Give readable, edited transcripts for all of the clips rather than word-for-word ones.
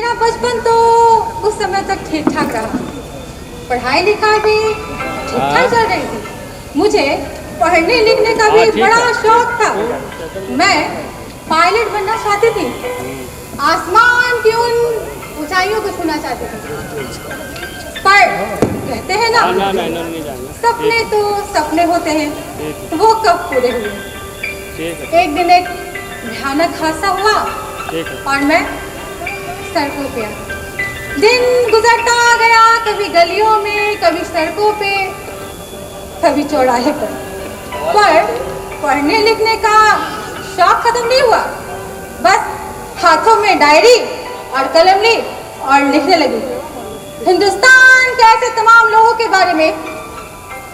मेरा बचपन तो उस समय तक ठीक ठाक रहा। पढ़ाई लिखाई भी ठीक ठाक चल रही थी। मुझे पढ़ने लिखने का भी बड़ा शौक था। मैं पायलट बनना चाहती थी। आसमान की उन ऊंचाइयों को छूना चाहती थी। पर कहते हैं ना, सपने तो सपने होते हैं, वो कब पूरे हुए। एक दिन एक भयानक हादसा हुआ और मैं सड़कों पे आ। दिन गुजरता गया, कभी गलियों में, कभी सड़कों पे, कभी चौराहे पर पढ़ने लिखने का शौक खत्म नहीं हुआ। बस हाथों में डायरी और कलम ली और लिखने लगी हिंदुस्तान के ऐसे तमाम लोगों के बारे में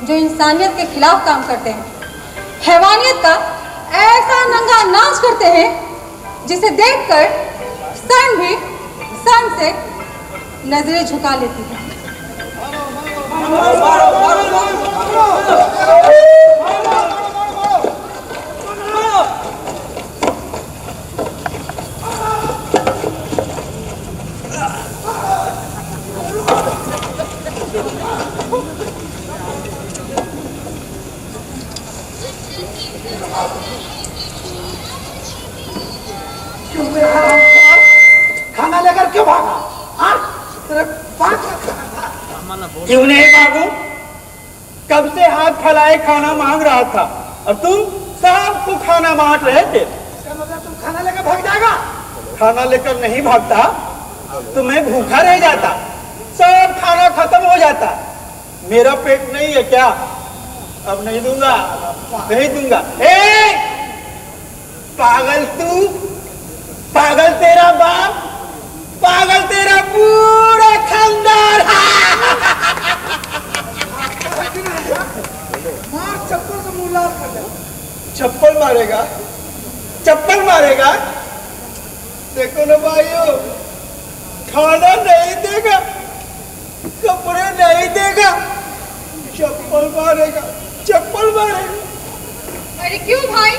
जो इंसानियत के खिलाफ काम करते हैं, हैवानियत का ऐसा नंगा नाच करते हैं जिसे देखकर सन भी सन से नजरें झुका लेती है। खाना लेकर क्यों भागा? क्यों नहीं भागू? कब से हाथ फैलाए खाना मांग रहा था और तुम सबको खाना बांट रहे थे। इसका मतलब तुम खाना लेकर भाग जाएगा? खाना लेकर नहीं भागता तो मैं भूखा रह जाता, सब खाना खत्म हो जाता। मेरा पेट नहीं है क्या? अब नहीं दूंगा, नहीं दूंगा। पागल तू, पागल तेरा बाप, पागल तेरा पूरा खानदान। मार चप्पल से मुंह लाल कर दे। चप्पल मारेगा, चप्पल मारेगा। देखो ना भाइयों, खाना नहीं देगा, कपड़े नहीं देगा, चप्पल मारेगा, चप्पल मारेगा। अरे क्यों भाई,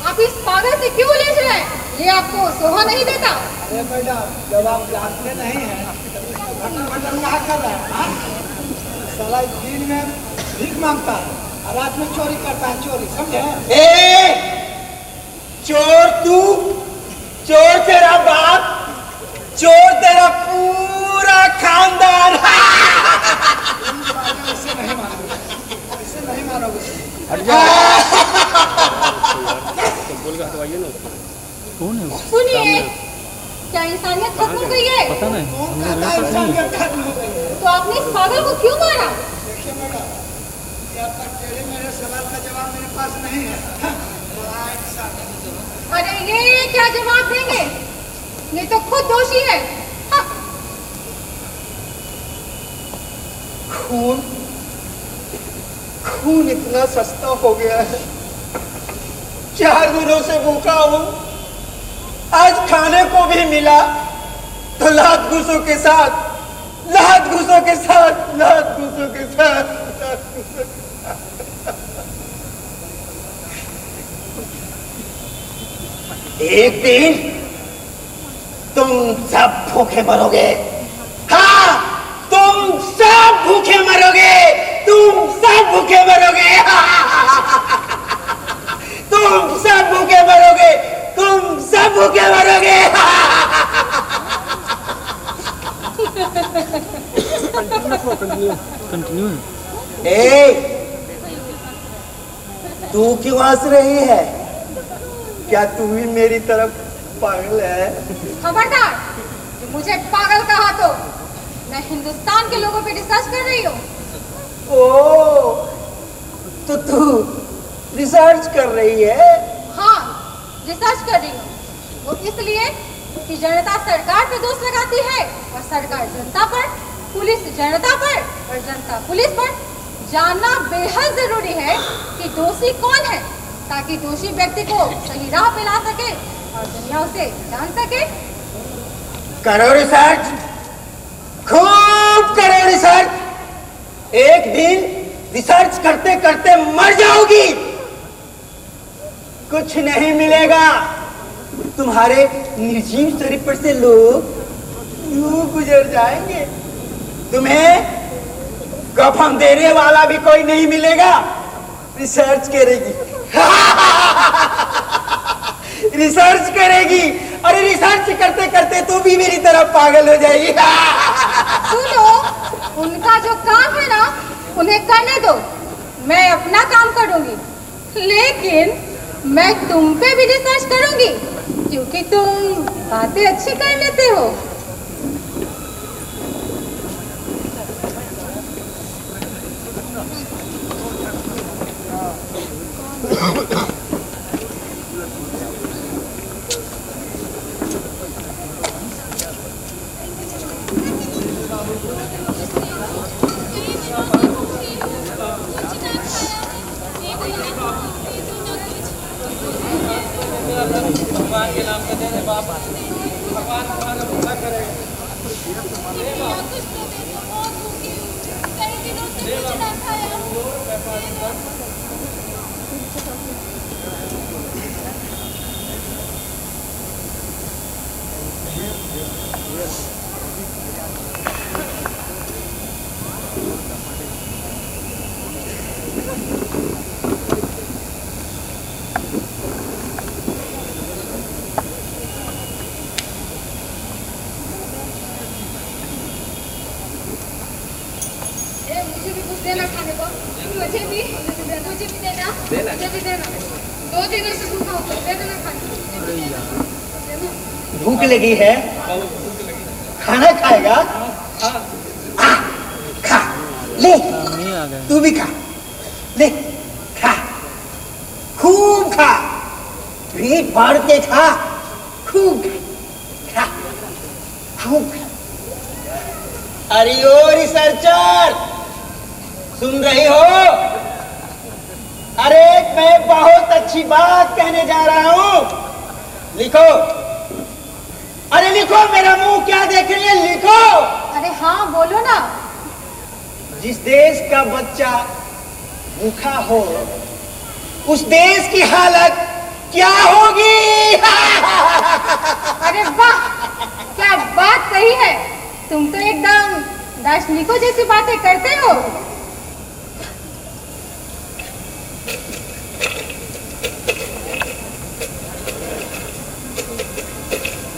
आप इस पागल से क्यों ले जाए? ये आपको शोभा नहीं देता? अरे मैडम, जब आप क्लास में नहीं है, घटन कहा कर रहा है? साला दिन में भीख मांगता है और रात में चोरी करता है, चोरी, समझे? चोर तू, चोर तेरा बाप, चोर तेरा पूरा खानदान। ऐसे नहीं मानोगे, ऐसे नहीं मानोगे। कौन है? सुनिए, क्या इंसानियत खत्म हो गई है? पता नहीं। तो आपने इस पागल को क्यों मारा? देखिए मैडम, मेरे सवाल का जवाब मेरे पास नहीं है। अरे ये क्या जवाब देंगे? ये तो खुद दोषी है। खून, खून इतना सस्ता हो गया है। 4 दिनों से भूखा हूं, आज खाने को भी मिला तो लात घूसों के साथ, लात घूसों के साथ, लात घूसों के साथ। एक दिन तुम सब भूखे मरोगे। हाँ, तुम सब भूखे मरोगे, तुम सब भूखे मरोगे। तुम सब भूखे मरोगे, तुम सब भूखे मरोगे। कंटिन्यू। तू क्यों हंस रही है? क्या तू भी मेरी तरफ पागल है? खबरदार, जो मुझे पागल कहा तो मैं हिंदुस्तान के लोगों पे रिसर्च कर रही हूँ। ओ, तो तू रिसर्च कर रही है? हाँ, रिसर्च कर रही हूँ। वो इसलिए कि जनता सरकार पे दोष लगाती है और सरकार जनता पर, पुलिस जनता पर और जनता पुलिस पर। जानना बेहद जरूरी है कि दोषी कौन है, ताकि दोषी व्यक्ति को सही राह पे ला सके और दुनिया उसे जान सके। करो रिसर्च, खूब करो रिसर्च। एक दिन रिसर्च करते करते मर जाओगी, कुछ नहीं मिलेगा। तुम्हारे निर्जीव शरीर पर से लोग यूं गुजर जाएंगे। तुम्हें कफन देने वाला भी कोई नहीं मिलेगा। रिसर्च करेगी रिसर्च करेगी। अरे रिसर्च करते करते तू भी मेरी तरफ पागल हो जाएगी। सुनो, उनका जो काम है ना उन्हें करने दो, मैं अपना काम करूंगी। लेकिन मैं तुम पे भी रिसर्च करूंगी क्योंकि तुम बातें अच्छी कर लेते हो। भगवान के नाम पे दे दे बाबा, भगवान तुम्हारा भला करेगा। देना खाने को, मुझे भी देना, मुझे भी देना। 2 दिनों से भूखा हूँ, दे देना खाने। भूख लगी है, खाना खाएगा? खा ले, तू भी खा ले, खा खूब खा, पेट भर के खा, खूब खा, खूब खा। अरे ओ रिसर्चर, सुन रही हो? अरे मैं बहुत अच्छी बात कहने जा रहा हूं, लिखो। अरे लिखो, मेरा मुंह क्या देख रही है, लिखो। अरे हाँ बोलो ना। जिस देश का बच्चा भूखा हो उस देश की हालत क्या होगी? अरे वाह, क्या बात कही है। तुम तो एकदम दार्शनिकों जैसी बातें करते हो।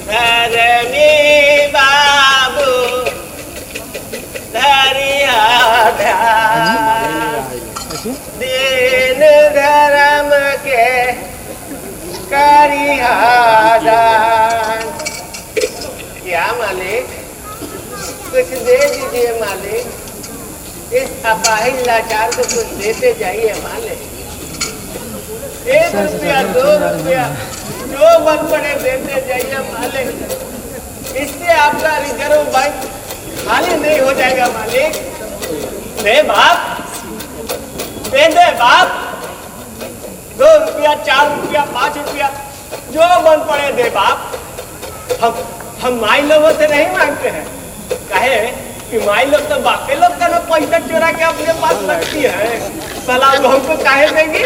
धर्मी बाबू धरिया दीन धर्म के करिया दान। क्या मालिक, कुछ दे दीजिए मालिक। इस अपाहिज लाचार को कुछ देते जाइए मालिक। 1 रुपया 2 रुपया जो मन पड़े देते जाइए मालिक। इससे आपका रिजर्व बैंक खाली नहीं हो जाएगा मालिक। दे बाप, दे बाप। 2 रुपया 4 रुपया 5 रुपया जो मन पड़े दे बाप। हम माई लोगों से नहीं मांगते हैं, कहे कि माई लोग तो बापे लोग का ना पैसा चोरा के अपने पास रखती है, भला वो हमको काहे देंगी?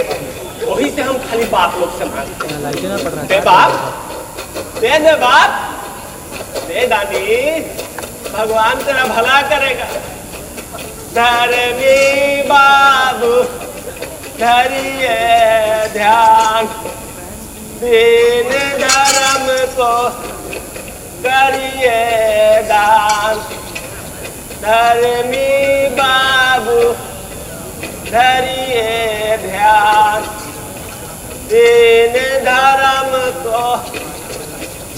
वही से हम खाली बाप लोग से मांगते हैं। दे बाप, दे बाप, दे दादी, भगवान तेरा भला करेगा। धर्मी बाबू धरिए ध्यान, दीन धर्म को करिए दान। धर्मी बाबू धरिए ध्यान, दीन धर्म को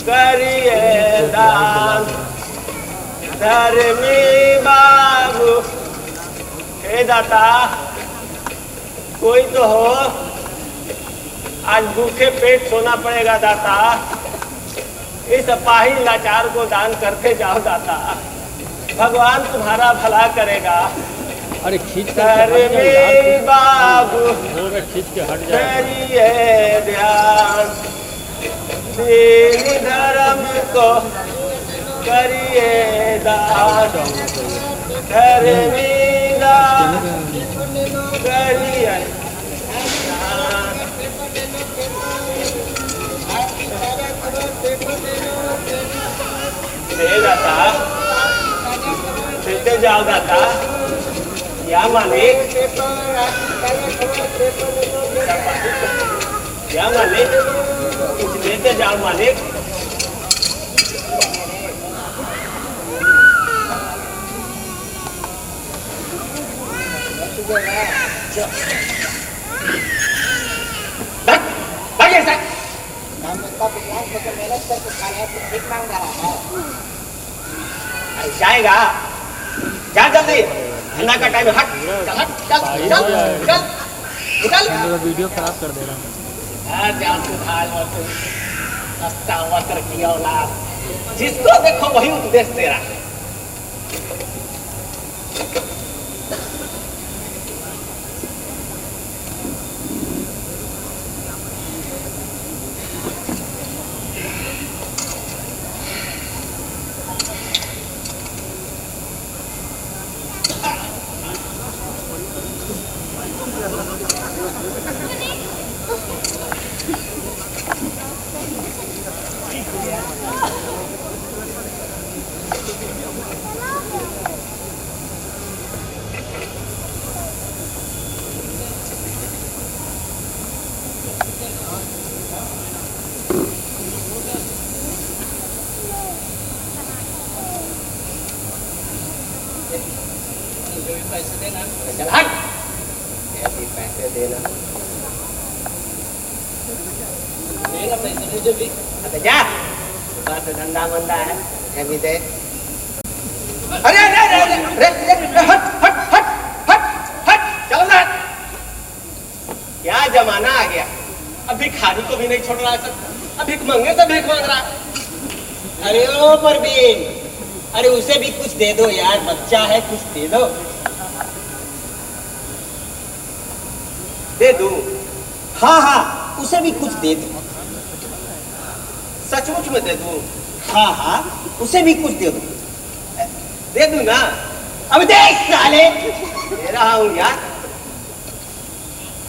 करिए दान। धर्मी बाबू, हे दाता कोई तो हो, आज भूखे पेट सोना पड़ेगा दाता। इस अपाहिज लाचार को दान करते जाओ दाता, भगवान तुम्हारा भला करेगा। अरे खींच धर्मी बाबू खींच के हट करिए ध्यान, दीन धर्म को करिए दान। धर्मी दान करिए दान। हे दाता, जाओ दादा। या मालिक, या मालिक, कुछ लेते जाओ मालिक। जाएगा, जा जल्दी, ठंडा का टाइम। हट चल, चल चल चल निकल। वीडियो खराब कर दे रहा है। सस्ता वस्त्र की औलाद, जिसको देखो वही उपदेश दे रहा है। पैसे देना। चल हट, ऐसे पैसे देना। देना पैसे मुझे भी। अरे जा, दुकान से धंधा मंदा है, ये भी दे। अरे अरे अरे अरे अरे हट हट हट हट हट, चलो ना। क्या जमाना आ गया, अब भिखारी को भी नहीं छोड़ रहा सर, अब भिख मंगे तो भिख मांग रहा। अरे ओ परवीन, अरे उसे भी कुछ दे दो यार, बच्चा है, कुछ दे दो। दे दूं? हाँ हाँ, उसे भी कुछ दे दो। सचमुच में दे दूं? हाँ हाँ, उसे भी कुछ दे दो। दे दूं ना? अब देख साले, दे रहा हूं यार।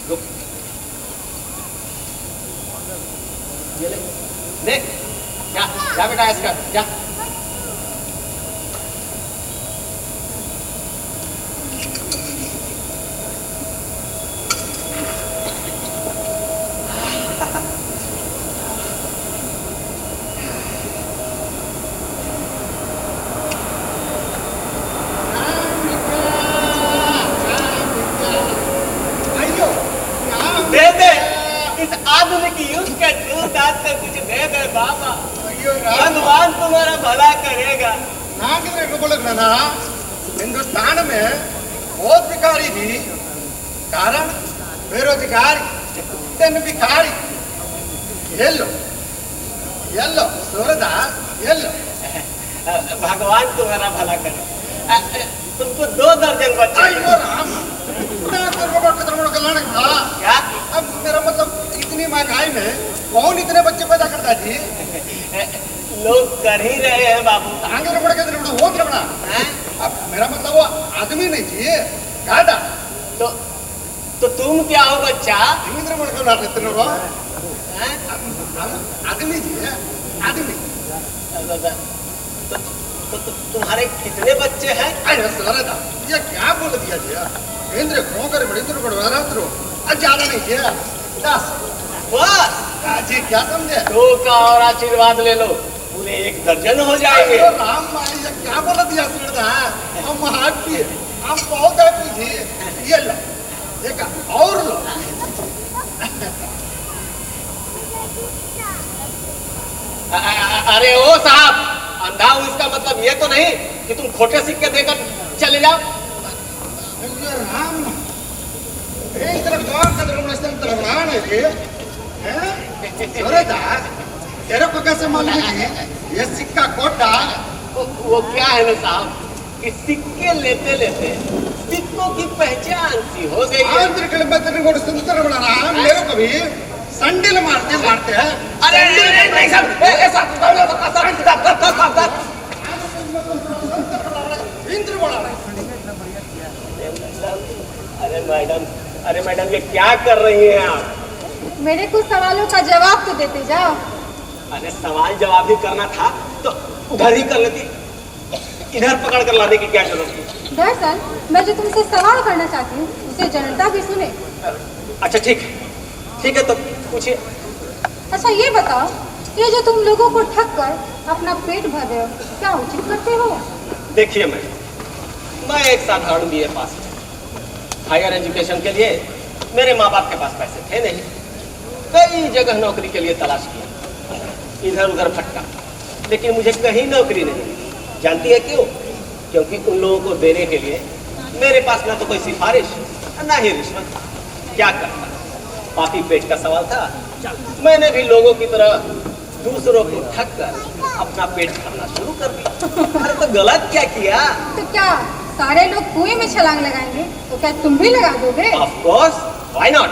रुक, ये ले, देख, जा जा बेटा, इसका जा। दे दे, इस आधुनिक युग के दूरदार से कुछ दे दे बाबा, भगवान तुम्हारा भला करेगा। ना हिंदुस्तान में बहुत भिखारी थी, कारण बेरोजगारी, दिन भिखारी। ये लो सूरदास, ये लो। भगवान तुम्हारा भला करे। तुमको 2 दर्जन बच्चे। क्या? अब मेरा मतलब इतनी महंगाई में कौन इतने बच्चे पैदा करता जी? लोग कर ही रहे हैं बाबू। अब मेरा मतलब वो आदमी नहीं चाहिए, गाड़ा। तो तुम क्या हो बच्चा? आदमी जी, आदमी। तो तुम्हारे कितने बच्चे हैं? अरे सरदा, ये क्या बोल दिया जी? इंद्र क्यों करे बड़ी इंद्र बड़वा रात्रो, आज ज्यादा नहीं जी, 10 बस जी, क्या समझे? 2 का और आशीर्वाद ले लो, पूरे 1 दर्जन हो जाएंगे। राम माई, ये क्या बोल दिया सरदा? हम हैप्पी, हम बहुत हैप्पी जी। ये लो, एक और लो। अरे ओ साहब, अंधा हूं इसका मतलब ये तो नहीं कि तुम खोटे सिक्के देकर चले जाओ। राम, एक तरफ कौन का तरफ नस्ल तरफ रान है जी, हैं? सरदा, तेरे को कैसे मालूम है कि ये सिक्का कोटा? वो क्या है ना साहब कि सिक्के लेते लेते सिक्कों की पहचान सी हो गई है। आंध्र के लिए तेरे को सुंदर बना रहा है, मेरे को भी संडल मारते हैं। अरे नहीं साहब, ऐसा इंद्र बना रहा है। अरे मैडम ये क्या कर रही हैं आप? मेरे कुछ सवालों का जवाब तो देते जाओ। अरे सवाल जवाब भी करना था तो उधर ही कर लेती, इधर पकड़ कर लाने की क्या जरूरत है? दरअसल मैं जो तुमसे सवाल करना चाहती हूँ उसे जनता भी सुने। अच्छा ठीक है, तो पूछिए। अच्छा ये बताओ, ये जो तुम लोगों को ठग कर अपना पेट भर रहे हो, क्या उचित करते हो? देखिए मैं एक साधारण बीए पास हूँ। हायर एजुकेशन के लिए मेरे माँ बाप के पास पैसे थे नहीं। कई जगह नौकरी के लिए तलाश किया, इधर उधर भटका, लेकिन मुझे कहीं नौकरी नहीं मिली। जानती है क्यों? क्योंकि उन लोगों को देने के लिए मेरे पास ना तो कोई सिफारिश ना ही रिश्वत। क्या करता, पापी पेट का सवाल था। मैंने भी लोगों की तरह दूसरों को ठग कर अपना पेट भरना शुरू कर दिया। अरे तो गलत क्या किया? तो क्या सारे लोग कुएं में छलांग लगाएंगे तो क्या तुम भी लगा दोगे? Of course, why not?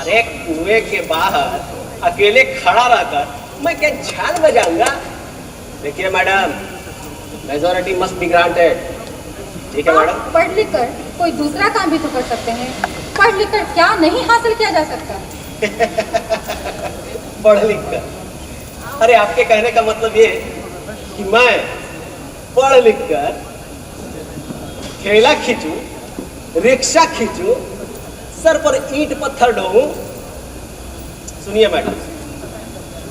अरे कुएं के बाहर अकेले खड़ा रहकर मैं क्या झाल बजाऊंगा? देखिए madam, majority must be granted. ठीक है मैडम? पढ़ लिख कर कोई दूसरा काम भी तो कर सकते हैं। पढ़ लिख कर क्या नहीं हासिल किया जा सकता? पढ़ लिख कर? अरे आपके कहने का मतलब ये कि मैं पढ़ लिख कर ठेला खींचूं, रिक्शा खींचूं, सर पर ईंट पत्थर ढोऊं? सुनिए मैडम,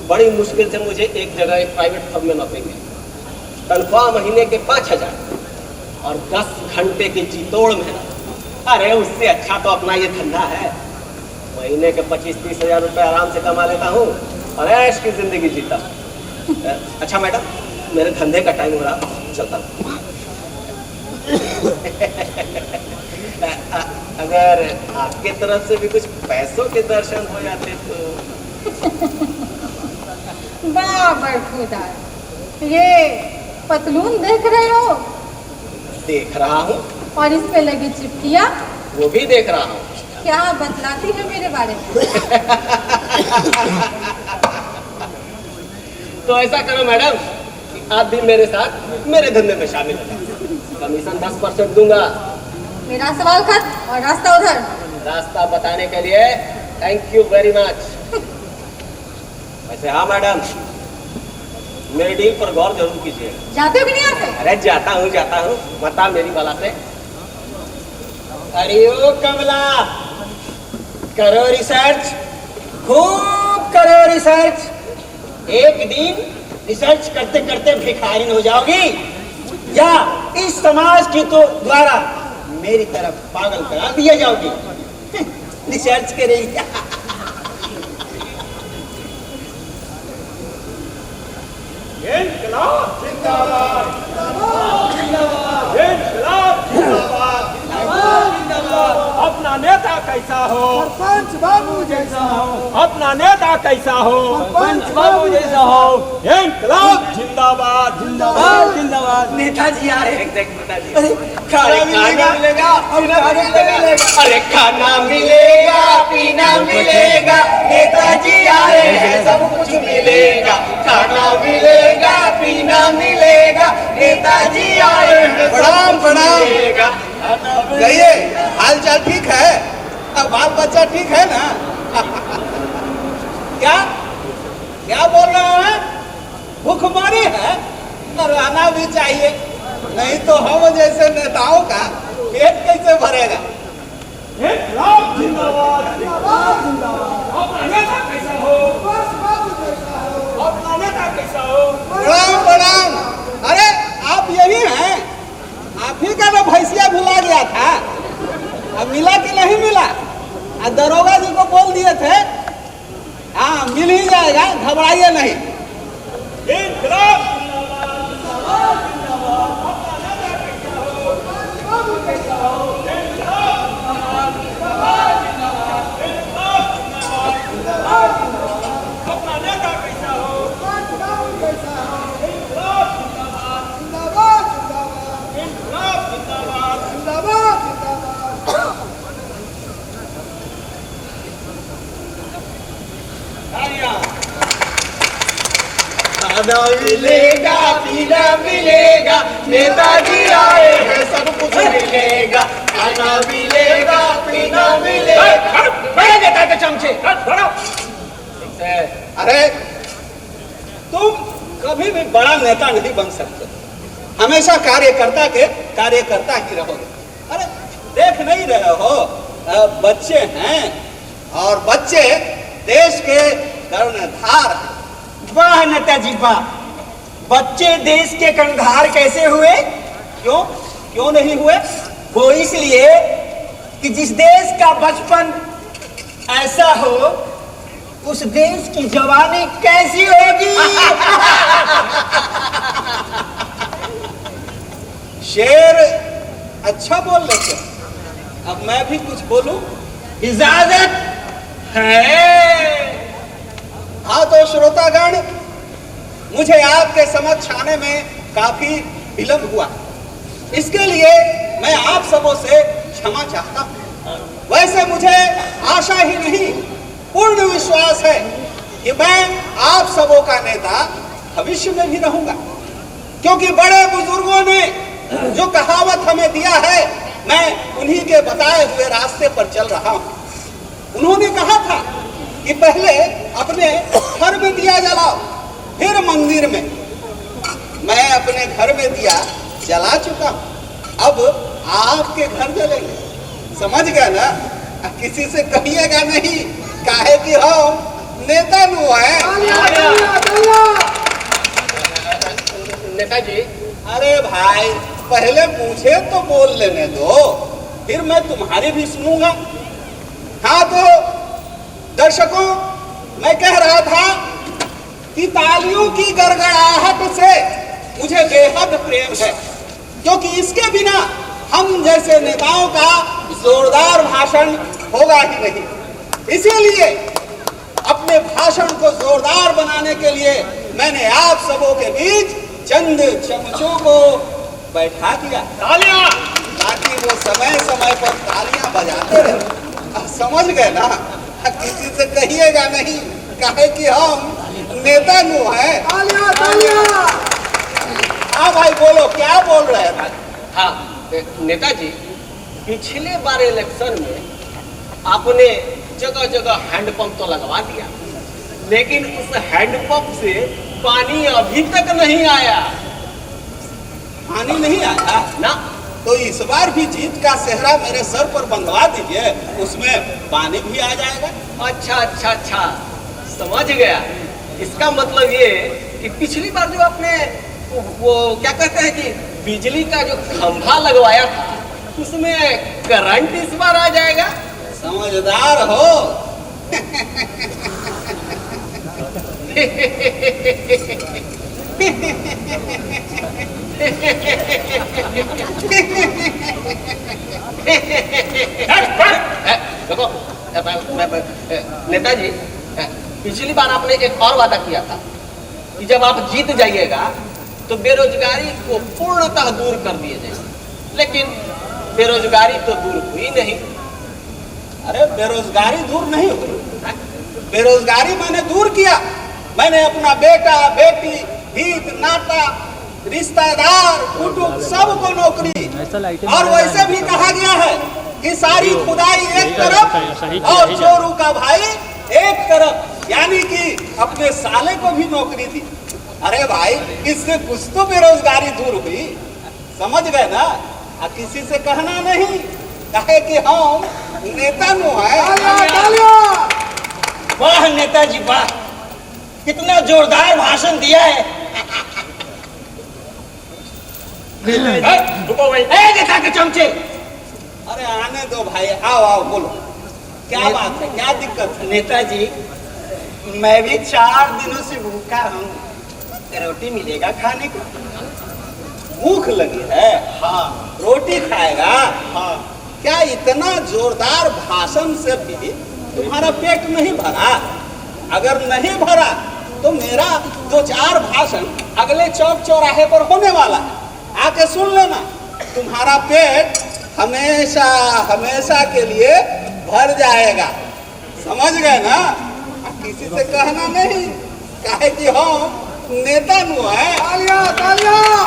बड़ी मुश्किल से मुझे एक जगह एक प्राइवेट फर्म में नौकरी मिली। तनख्वाह महीने के 5,000 और 10 घंटे की जीतोड़ मेहनत। अरे उससे अच्छा तो अपना ये धंधा है। महीने के 25-30 हजार रुपए आराम से कमा लेता हूँ और ऐश की जिंदगी जीता हूँ। अच्छा मैडम, मेरे धंधे का टाइम हो रहा, चलता हूँ। अगर आपके तरफ से भी कुछ पैसों के दर्शन हो जाते तो। बराबर खुदा, ये पतलून देख रहे हो? देख रहा हूँ। और इस पे लगी चिपकिया? वो भी देख रहा हूँ। क्या बतलाती है मेरे बारे में? तो ऐसा करो मैडम कि आप भी मेरे साथ मेरे धंधे में शामिल हो जाओ। कमीशन 10% दूंगा। मेरा सवाल खत्म और रास्ता उधर। रास्ता बताने के लिए थैंक यू वेरी मच। वैसे हाँ मैडम, मेरी डील पर गौर जरूर कीजिए। जाते हो कि नहीं आते? अरे जाता हूँ, बता मेरी बाला से। अरे ओ कमला, करो रिसर्च, खूब करो रिसर्च। एक दिन रिसर्च करते करते भिखारी हो जाओगी या इस समाज की तो द्वारा मेरी तरफ पागल करा दिया जाओगी। रिसर्च करेगी। इनकलाब जिंदाबाद, जिंदाबाद, इनकलाब जिंदाबाद, जिंदाबाद। अपना नेता कैसा हो? सरपंच बाबू जैसा हो। अपना नेता कैसा हो? सरपंच बाबू जैसा हो। इनकलाब जिंदाबाद, जिंदाबाद, जिंदाबाद। नेताजी आ रहे हैं। अरे खाना मिलेगा, अरे खाना मिलेगा, पीना मिलेगा, नेताजी आ रहे हैं, सब कुछ मिलेगा। खाना मिलेगा, पीना मिलेगा, नेताजी आ रहे हैं, प्रणाम, प्रणाम। मिलेगा। कहिए, हाल चाल ठीक है? अब बाल बच्चा ठीक है ना? क्या क्या बोल रहे हैं? भूखमरी है? रहना भी चाहिए, नहीं तो हम जैसे नेताओं का पेट कैसे भरेगा? जिंदाबाद, जिंदाबाद, जिंदाबाद। अपना नेता कैसा हो? अपना नेता कैसा हो? प्रणाम, प्रणाम। अरे आप यही हैं? आप ही का तो भैंसिया भुला गया था। अब मिला कि नहीं मिला? दरोगा जी को बोल दिए थे। हाँ, मिल ही जाएगा, घबराइए नहीं। खाना मिलेगा, पीना मिलेगा, नेताजी आए हैं, सब कुछ मिलेगा। खाना मिलेगा, पीना मिलेगा। बड़े नेता के चमचे। अरे तुम कभी भी बड़ा नेता नहीं बन सकते। हमेशा कार्यकर्ता ही रहोगे। अरे देख नहीं रहे हो, बच्चे हैं और बच्चे देश के कर्णधार हैं। वाह नेताजी वाह, बच्चे देश के कर्णधार कैसे हुए? क्यों नहीं हुए? वो इसलिए कि जिस देश का बचपन ऐसा हो, उस देश की जवानी कैसी होगी? शेर अच्छा बोल लेते, अब मैं भी कुछ बोलूं? इजाजत है। हाँ तो श्रोतागण, मुझे आपके समक्ष आने में काफी विलंब हुआ, इसके लिए मैं आप सबों से क्षमा चाहता हूं। वैसे मुझे आशा ही नहीं, पूर्ण विश्वास है कि मैं आप सबों का नेता भविष्य में भी रहूंगा, क्योंकि बड़े बुजुर्गों ने जो कहावत हमें दिया है, मैं उन्हीं के बताए हुए रास्ते पर चल रहा हूं। उन्होंने कहा था कि पहले अपने घर में दिया जलाओ, फिर मंदिर में। मैं अपने घर में दिया जला चुका हूं, अब आपके घर जलेंगे। समझ गया ना? किसी से कहिएगा नहीं, काहे कि हम नेता नु है। नेताजी, अरे भाई, पहले मुझे तो बोल लेने दो, फिर मैं तुम्हारी भी सुनूंगा। हाँ तो दर्शकों, मैं कह रहा था कि तालियों की गड़गड़ाहट से मुझे बेहद प्रेम है, क्योंकि इसके बिना हम जैसे नेताओं का जोरदार भाषण होगा ही नहीं। इसीलिए अपने भाषण को जोरदार बनाने के लिए मैंने आप सबों के बीच चंद चमचों को बैठा दिया, तालियां, ताकि वो समय समय पर तालियां बजाते रहे। समझ गए ना? किसी से कहिएगा नहीं, काहे कि हम नेता नु है। तालियां तालियां। हाँ भाई बोलो, क्या बोल रहे थे? हाँ नेताजी, पिछले बार इलेक्शन में आपने जगह जगह हैंडपंप तो लगवा दिया, लेकिन उस हैंडपंप से पानी अभी तक नहीं आया। पानी नहीं आया ना? तो इस बार भी जीत का सेहरा मेरे सर पर बंधवा दीजिए, उसमें पानी भी आ जाएगा। अच्छा अच्छा अच्छा, समझ गया। इसका मतलब ये कि पिछली बार जो आपने वो क्या कहते हैं कि बिजली का जो खंभा लगवाया था, उसमें करंट इस बार आ जाएगा। समझदार हो। देखो नेताजी, पिछली बार आपने एक और वादा किया था कि जब आप जीत जाइएगा तो बेरोजगारी को पूर्णतः दूर कर दिए जाएंगे, लेकिन बेरोजगारी तो दूर हुई नहीं। अरे बेरोजगारी दूर नहीं हुई, बेरोजगारी मैंने दूर किया। मैंने अपना बेटा बेटी हित नाता रिश्तेदार कुटुंब सबको नौकरी, और वैसे भी कहा गया है कि सारी खुदाई एक तरफ और चोरू का भाई एक तरफ, यानी कि अपने साले को भी नौकरी दी। अरे भाई, इससे कुछ तो बेरोजगारी दूर हुई। समझ गए ना? किसी से कहना नहीं, कहे कि हम नेता नु है। वाह नेताजी वाह, कितना जोरदार भाषण दिया है। नेता के चमचे, अरे आने दो भाई, आओ आओ बोलो, क्या बात है, क्या दिक्कत है? नेताजी, मैं भी 4 दिनों से भूखा हूँ, रोटी मिलेगा खाने को? भूख लगी है? हाँ। रोटी खाएगा? हाँ। क्या इतना जोरदार भाषण से भी तुम्हारा पेट नहीं भरा? अगर नहीं भरा तो मेरा 2-4 भाषण अगले चौक चौराहे पर होने वाला है, आके सुन लेना। तुम्हारा पेट हमेशा हमेशा के लिए भर जाएगा। समझ गए ना? किसी से कहना नहीं, काहे कि हम नेता नु है। तालियां तालियां।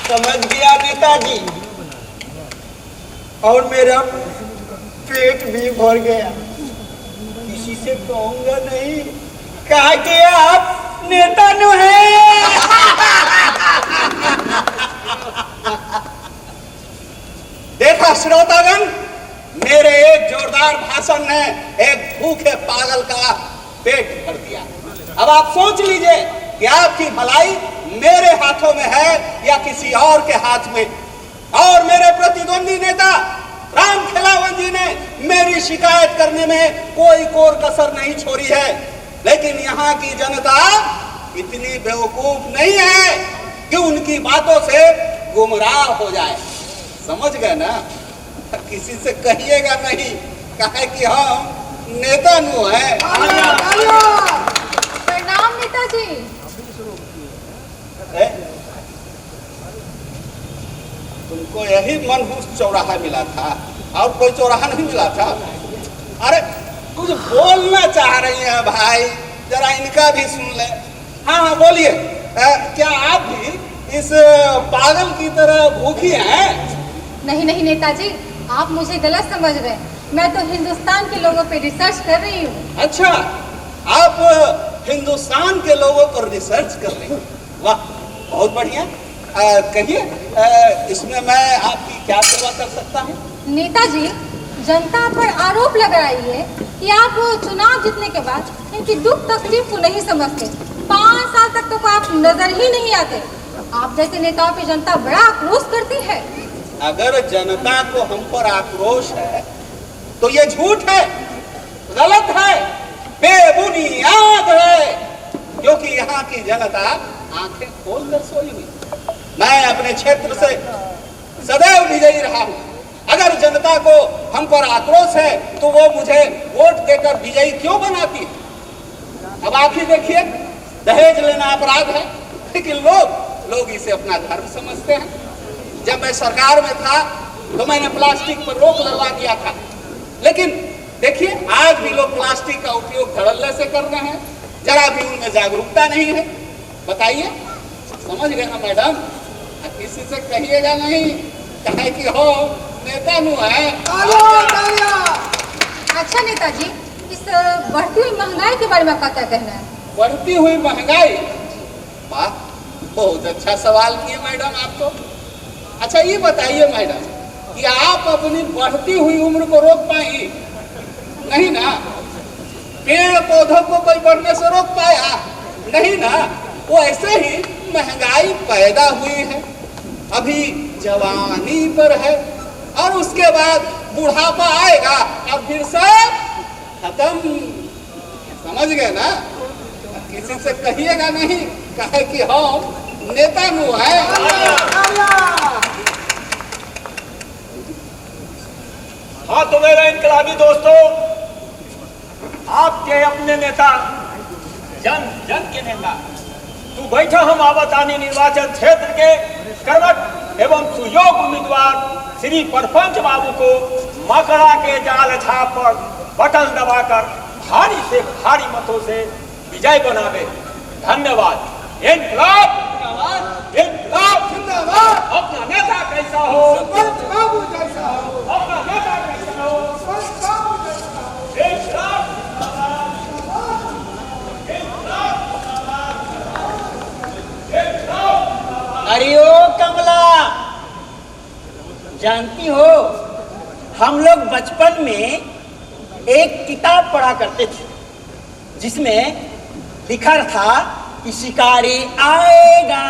समझ गया नेताजी, और मेरा पेट भी भर गया। किसी से कहूंगा नहीं, कहा कि आप नेता नु है। देखा श्रोतागण, मेरे एक जोरदार भाषण ने एक भूखे पागल का पेट भर दिया। अब आप सोच लीजिए कि आपकी भलाई मेरे हाथों में है या किसी और के हाथ में। और मेरे प्रतिद्वंदी नेता राम खिलावन जी ने मेरी शिकायत करने में कोई कोर कसर नहीं छोड़ी है, लेकिन यहाँ की जनता इतनी बेवकूफ नहीं है कि उनकी बातों से गुमराह हो जाए। समझ गए ना? किसी से कहिएगा नहीं, कहे कि हम नेता नु है। प्रणाम नेताजी। तुमको यही मनहूस चौराहा मिला था और कोई चौराहा नहीं मिला था? अरे कुछ बोलना चाह रही हैं भाई, जरा इनका भी सुन ले। हाँ हाँ बोलिए, क्या आप भी इस पागल की तरह भूखी हैं? नहीं नहीं नेताजी, आप मुझे गलत समझ रहे हैं। मैं तो हिंदुस्तान के लोगों पे रिसर्च कर रही हूँ। अच्छा, आप हिंदुस्तान के लोगों पर रिसर्च कर रही हैं? वाह, बहुत बढ़िया। कहिए, इसमें मैं आपकी क्या सेवा कर सकता हूँ? नेताजी, जनता पर आरोप लगा रही है कि आप चुनाव जीतने के बाद इनकी दुख तकलीफ को नहीं समझते। 5 साल तक तो आप नजर ही नहीं आते। आप जैसे नेताओं पे जनता बड़ा आक्रोश करती है। अगर जनता को हम पर आक्रोश है तो ये झूठ है, गलत है, बेबुनियाद है, क्योंकि यहाँ की जनता आंखें खोलकर सोई हुई। मैं अपने क्षेत्र से सदैव विजयी रहा हूँ। अगर जनता को हम पर आक्रोश है तो वो मुझे वोट देकर विजयी क्यों बनाती है? अब आप ही देखिए, दहेज लेना अपराध है, लेकिन लोग इसे अपना धर्म समझते हैं। जब मैं सरकार में था तो मैंने प्लास्टिक पर रोक लगवा दिया था, लेकिन देखिए आज भी लोग प्लास्टिक का उपयोग धड़ल्ले से कर रहे हैं, जरा भी उनमें जागरूकता नहीं है। बताइए, समझ गए ना मैडम? किसी से कहिएगा नहीं, कहे कि हो नेता नु है। अच्छा नेताजी, इस बढ़ती हुई महंगाई के बारे में आपका क्या कहना है? बढ़ती हुई महंगाई? वाह, बहुत अच्छा सवाल किए मैडम आप तो। अच्छा ये बताइए मैडम कि आप अपनी बढ़ती हुई उम्र को रोक पाएंगी? नहीं ना। पेड़ पौधों को कोई बढ़ने से रोक पाया? नहीं ना। वो ऐसे ही महंगाई पैदा हुई है, अभी जवानी पर है और उसके बाद बुढ़ापा आएगा और फिर सब खत्म। समझ गए ना? किसी से कहिएगा नहीं, कहे कि हम नेता नु है। हाँ तो मेरे इनकलाबी दोस्तों, आपके अपने नेता, जन के नेता, तू बैठो हम आवतानी निर्वाचन क्षेत्र के कर्मठ एवं सुयोग्य उम्मीदवार श्री परपंच बाबू को मकड़ा के जाल छाप पर बटन दबाकर भारी से भारी मतों से विजय बनावे। धन्यवाद। इनकलाब जिंदाबाद, जिंदाबाद। अपना नेता कैसा हो, बाबू जैसा हो, अपना नेता कैसा हो, बाबू जैसा हो। इनकलाब अरे ओ कमला, जानती हो हम लोग बचपन में एक किताब पढ़ा करते थे जिसमें लिखा था कि शिकारी आएगा,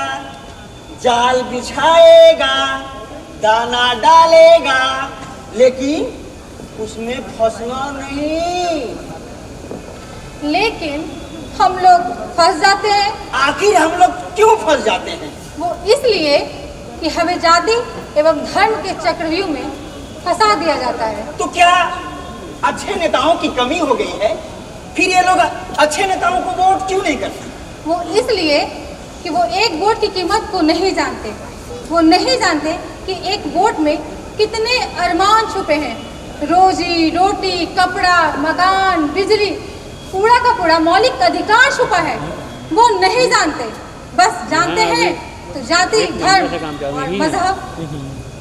जाल बिछाएगा, दाना डालेगा, लेकिन उसमें फंसना नहीं। लेकिन हम लोग फंस जाते हैं। आखिर हम लोग क्यों फंस जाते हैं? वो इसलिए कि हमें जाति एवं धर्म के चक्रव्यूह में फंसा दिया जाता है। तो क्या अच्छे नेताओं की कमी हो गई है? फिर ये लोग अच्छे नेताओं को वोट क्यों नहीं करते? वो इसलिए कि वो एक वोट की कीमत को नहीं जानते। वो नहीं जानते कि एक वोट में कितने अरमान छुपे हैं। रोजी रोटी, कपड़ा, मकान, बिजली, पूरा का पूरा मौलिक अधिकार छुपा है। वो नहीं जानते, बस जानते हैं तो जाति, धर्म और मजहब।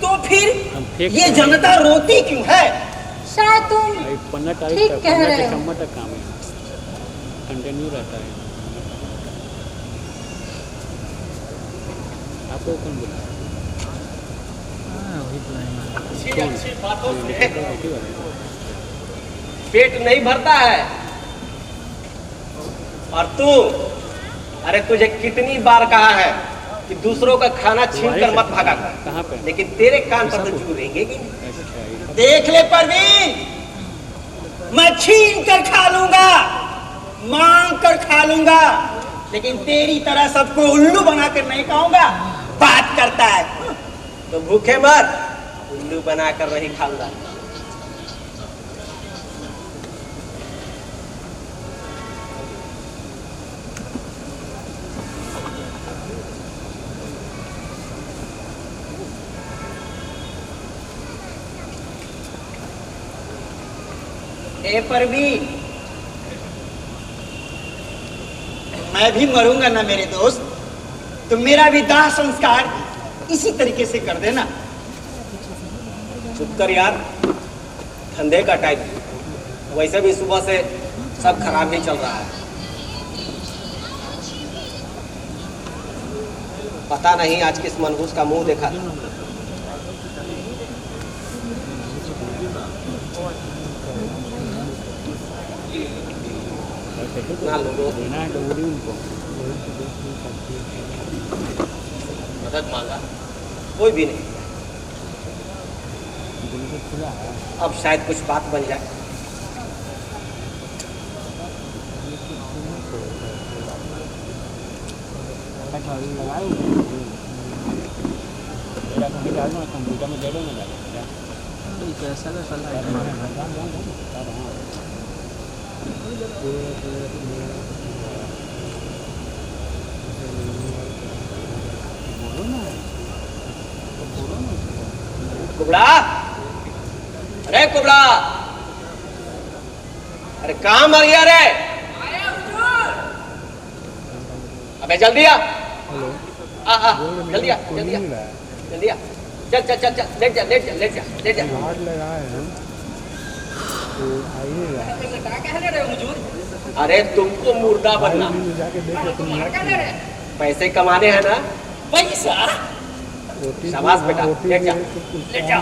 तो फिर ये जनता रोती क्यों है? शायद तुम ठीक कह रहे हो। कंटिन्यू रहता है। आपको कौन बोला? अच्छी अच्छी बातों से पेट नहीं भरता है। और तू, अरे तुझे कितनी बार कहा है कि दूसरों का खाना छीन कर मत भागा कर, लेकिन तेरे कान पर तो जू रहेंगे कि नहीं। देख ले परवीन, मैं छीन कर खा लूंगा, मांग कर खा लूंगा, लेकिन तेरी तरह सबको उल्लू बनाकर नहीं खाऊंगा। बात करता है तो भूखे मर, उल्लू बनाकर नहीं खाऊंगा। ए परवीन, मैं भी मरूंगा ना मेरे दोस्त, तो मेरा भी दाह संस्कार इसी तरीके से कर देना। चुप कर यार, धंधे का टाइम, वैसे भी सुबह से सब खराब ही चल रहा है। पता नहीं आज किस मनहूस का मुंह देखा। ना लोगों मदद मांगा, कोई भी नहीं। अब शायद कुछ बात बन जाए। कुबड़ा, अरे कुबड़ा, अरे कहाँ मर गया रे? अबे जल्दी आ, जल्दी आ, जल्दी आ, जल्दी आ, चल चल चल चल, लेट जा लेट जा लेट जा लेट जा। अरे तुमको मुर्दा बनना, पैसे कमाने हैं ना? पैसा, शाबाश बेटा, लेट जा लेट जा।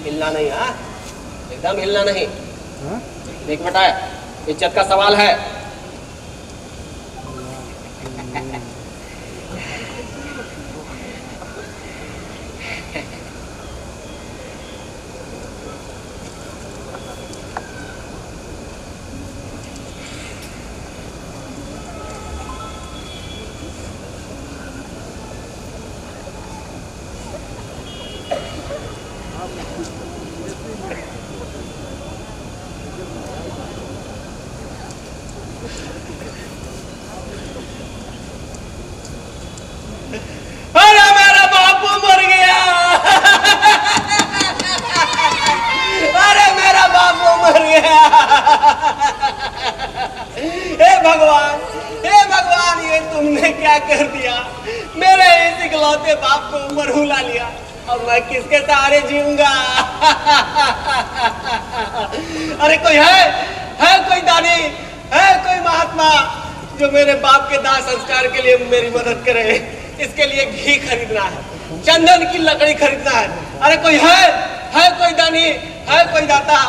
हिलना नहीं, हाँ एकदम हिलना नहीं। देख बेटा, इज्जत का सवाल है। अरे मेरा बापू मर गया, अरे मेरा बापू मर गया। हे भगवान, हे भगवान, ये तुमने क्या कर दिया? मेरे इस इकलौते बाप को मरहुला लिया, अब मैं किसके सहारे जीऊंगा? अरे कोई है कोई दानी, है कोई महात्मा जो मेरे बाप के दाह संस्कार के लिए मेरी मदद करे? इसके लिए घी खरीदना है, चंदन की लकड़ी खरीदना है। अरे कोई है कोई दानी, है कोई दाता?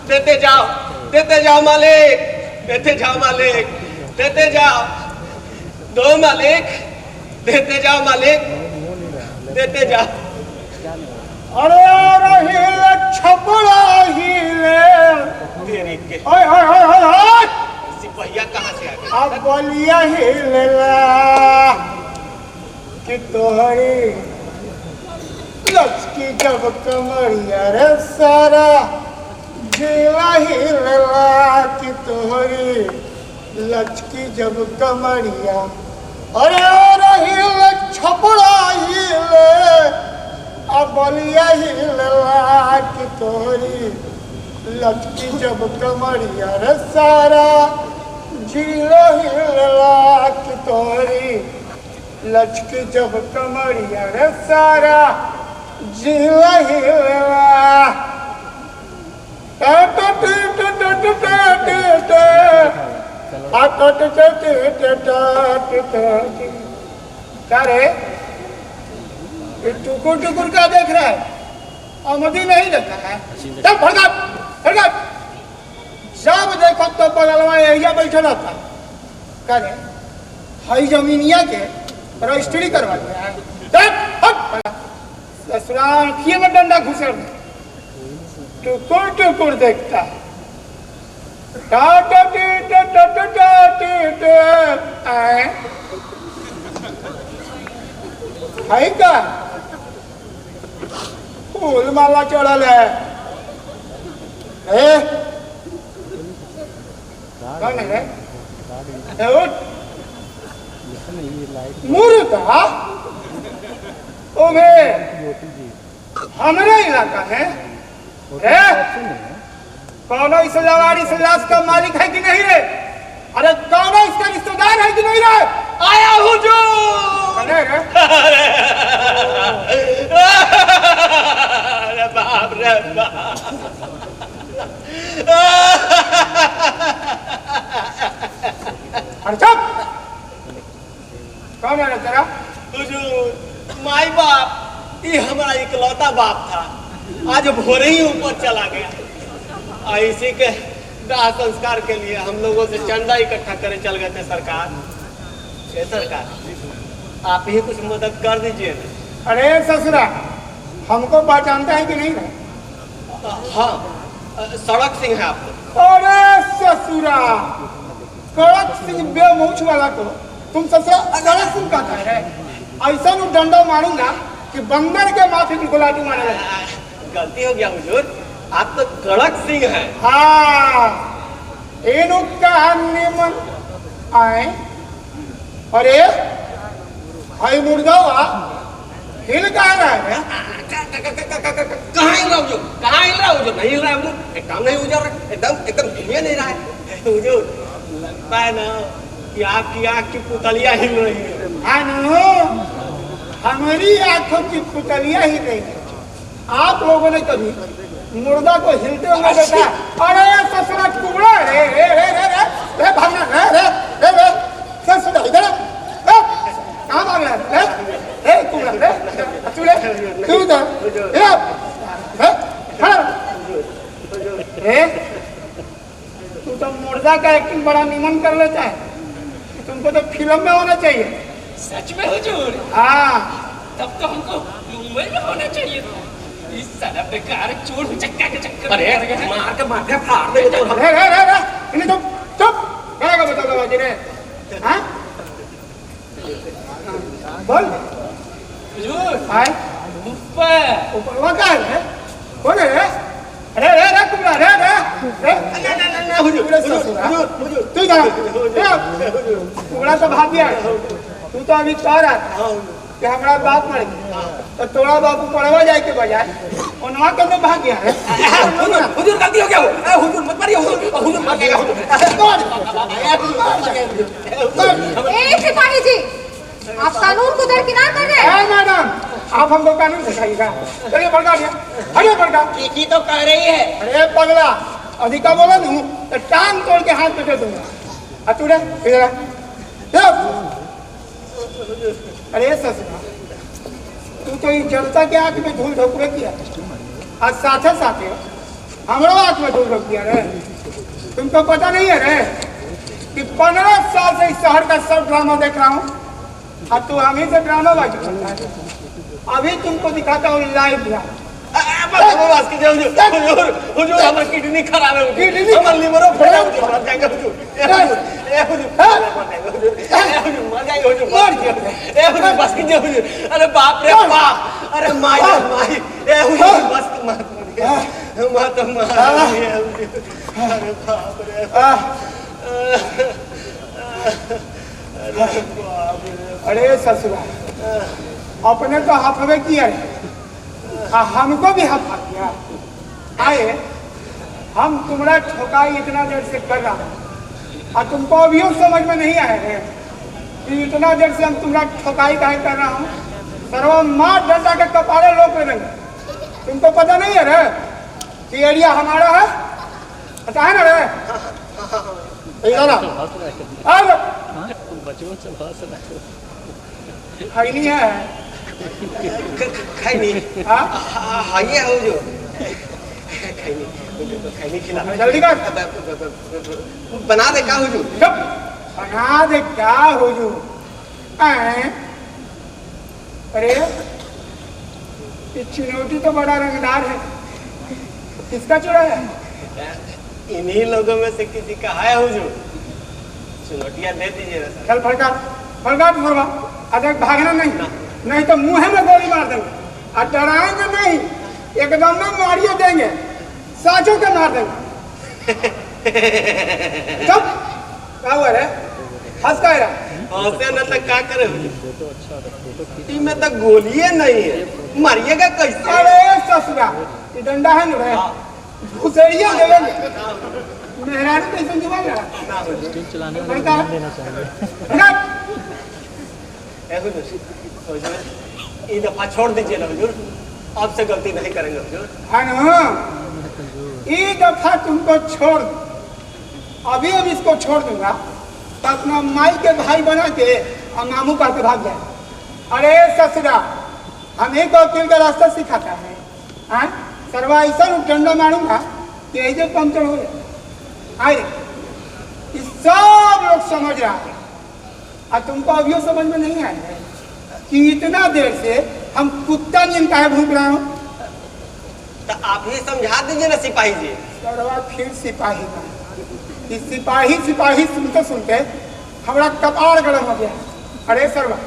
देते जाओ मालिक, देते जाओ मालिक, देते जाओ, दो मालिक, देते जाओ मालिक, देते जाओ। अरे हिले छपड़ा हिले, तेरी के ओए ओए ओए ओए ओए, सिपहिया कहाँ से आ गया? अब बोलिया हिलला कि तोहरी लचकी जब कमरिया रे सारा जिला हिलला कि तोहरी लचकी जब कमरिया। अरे हिल छपड़ा हिले, अब बोलिया हिलला कि तोहरी लचकी जब कमरिया रे सारा जिला हिलला कि तोहरी लचकी जब कमरिया रे सारा जिला हिलला। क्या रे, ये टुकुर टुकुर क्या देख रहा है? आमदी नहीं लगता है। चल भड़का भड़का, जब देखो तो बगलवा एरिया बैठा रहता। क्या रे, हाई जमीनिया के रजिस्ट्री करवा दिया है। ससुराल किए में डंडा घुसे, टुकुर टुकुर देखता है। है का फूल माला चढ़ल है। कौन है? मुर्गा ओमे हमारे इलाका है। कौन इस लवारी से लाश का मालिक है कि नहीं रे? अरे कौन इसका रिश्तेदार है कि नहीं रे? आया हुजूर। अरे बाप रे बाप। अरे चुप, कौन है तेरा? हुजूर, माई बाप, ये हमारा इकलौता बाप था, आज भोरे ही ऊपर चला गया। इसी के दाह संस्कार के लिए हम लोगों से चंदा इकट्ठा करे चल गए थे सरकार। ये सरकार, आप ही कुछ मदद कर दीजिए ना। अरे ससुरा, हमको पहचानता है कि नहीं? हाँ, सड़क सिंह है आप। अरे ससुरा, कड़क सिंह बेमूछ वाला को तुम ससुरा कड़क सिंह कहता है। ऐसा नु डंडा मारूंगा कि बंदर के माथे की गुलाटी मारे। गलती हो गया हुजूर, आप तो कड़क सिंह हैं। हाँ, एनु कहानी मन आए। अरे भाई मुर्दावा हिल कहाँ रहा है? कहाँ हिल रहा हुजूर? कहाँ हिल रहा हुजूर? नहीं हिल रहा हुजूर, एकदम नहीं हुजूर, एकदम हिल नहीं रहा है हुजूर। लगता है ना कि आपकी आँख की पुतलियाँ हिल रही है। हमारी आंखों की पुतलियाँ हिल रही है। आप लोगों ने कभी मुर्दा को हिलते हुए देखा? अरे ससुरा टुकड़ा, रे रे रे रे रे भागना, रे रे रे रे ससुरा इधर कहाँ भागना है? रे टुकड़ा, रे चुले क्यों इधर? रे तू तो मुर्दा का एक्टिंग बड़ा निमन कर लेता है। तुमको तो फिल्म में होना चाहिए। सच में हुजूर? हाँ, तब तो हमको मुंबई में होना चाहिए था। इस साला बेकार चोर चक्का के चक्कर अरे मार के माथे फाड़ दे। रे रे रे रे इन्हें चुप चुप क्या का बताओ बाजी रे? हाँ बोल हुजूर। हाय ऊपर ऊपर वहाँ क्या है? कौन है रे? रे रे रे कुमरा रे रे रे ना हुजूर, हुजूर, हुजूर, तू जा कुमरा तो भाग गया। तू तो अभी कह रहा था कि हमारा बाप मर गया, तो तोड़ा बापू पड़वा जाए के बजाय उनवा के तो भाग गया है। हुजूर गलती हो गया। हुजूर मत मारिए, हुजूर मर गया। ए सिपाही जी, आप कानून को दरकिनार कर रहे हैं। मैडम, आप हमको कानून सिखाइएगा? चलिए भड़का दिया, अरे भड़का की तो कह रही है। अरे पगला, अधिका बोला नू तो टांग तोड़ के हाथ पे दे दूंगा। तू रे इधर आ। अरे ससुरा, तू तो ये जनता के आंख में धूल झोंकने किया और साथे साथे हमारो आंख में धूल झोंक किया रे। तुमको पता नहीं है रे कि 15 साल से इस शहर का सब ड्रामा देख रहा हूँ और तू हम ही से ड्रामा बाजी करता है। अभी तुमको दिखाता हूँ लाइव ड्रामा। हुजूर, हुजूर हमारी किडनी खराब है, किडनी हमारा लिवर फोड़ा हुजूर, मर जाएगा हुजूर। ए हुजूर, मर जाएगा हुजूर, मर जाएगा। ए हुजूर बस कीजिए हुजूर। अरे बाप रे बाप, अरे माई माई। ए हुजूर बस मत मारिए हुजूर। अरे बाप रे अरे ससुरा, अपने तो हफवे किया है, हमको भी हफा किया। आए हम तुम्हारा ठोकाई इतना देर से कर रहा हूँ और तुमको अभी समझ में नहीं आया है कि इतना देर से हम तुम्हारा ठोकाई काहे कर रहा हूँ। सर्वा मार डंडा के कपारे लोग रहे। तुमको पता नहीं है रे कि एरिया हमारा है? पता है ना रे? खैनी है खैनी हाँ हाँ ये हो जो खैनी खैनी खिला जल्दी कर बना दे का हो जो चुप बना दे क्या हो जू अरे ये चिनौटी तो बड़ा रंगदार है, किसका चुरा है? इन्हीं लोगों में से किसी का है हो जो चुनौतियां दे दीजिए ना सर। चल फड़का फड़का अरे भागना नहीं, नहीं तो मुंह में गोली मार देंगे और डराएंगे नहीं, एकदम ना मारिए देंगे, साचों के मार देंगे। चुप क्या हुआ रे? हंस का रहा हंसे न तो क्या करे में तो गोलियां नहीं है, मारिएगा कैसे? अरे ससुरा ये डंडा है ना रे, घुसेड़िया देवेंगे। मेहरारू कैसे जुबान लड़ा ना हो जो फड़का हुजूर ये दफा छोड़ दीजिए ना हुजूर, अब से गलती नहीं करेंगे हुजूर। ये दफा तुमको छोड़, अभी अब इसको छोड़ दूंगा तो अपना माई के भाई बना के और मामू का भाग जाए। अरे ससुरा हम एक वकील का रास्ता सिखाता है, सरवा ऐसा डंडा मारूंगा कि ऐसे पंक्चर हो जाए। आए इस सब लोग समझ रहा है और तुमको अभी समझ में नहीं आया है कि इतना देर से हम कुत्ता नींद का है भूख रहा हूँ। तो आप ही समझा दीजिए ना सिपाही जी। सरवा फिर सिपाही का, इस सिपाही सुनते सुनते हमारा कपार गरम हो गया। अरे सरवा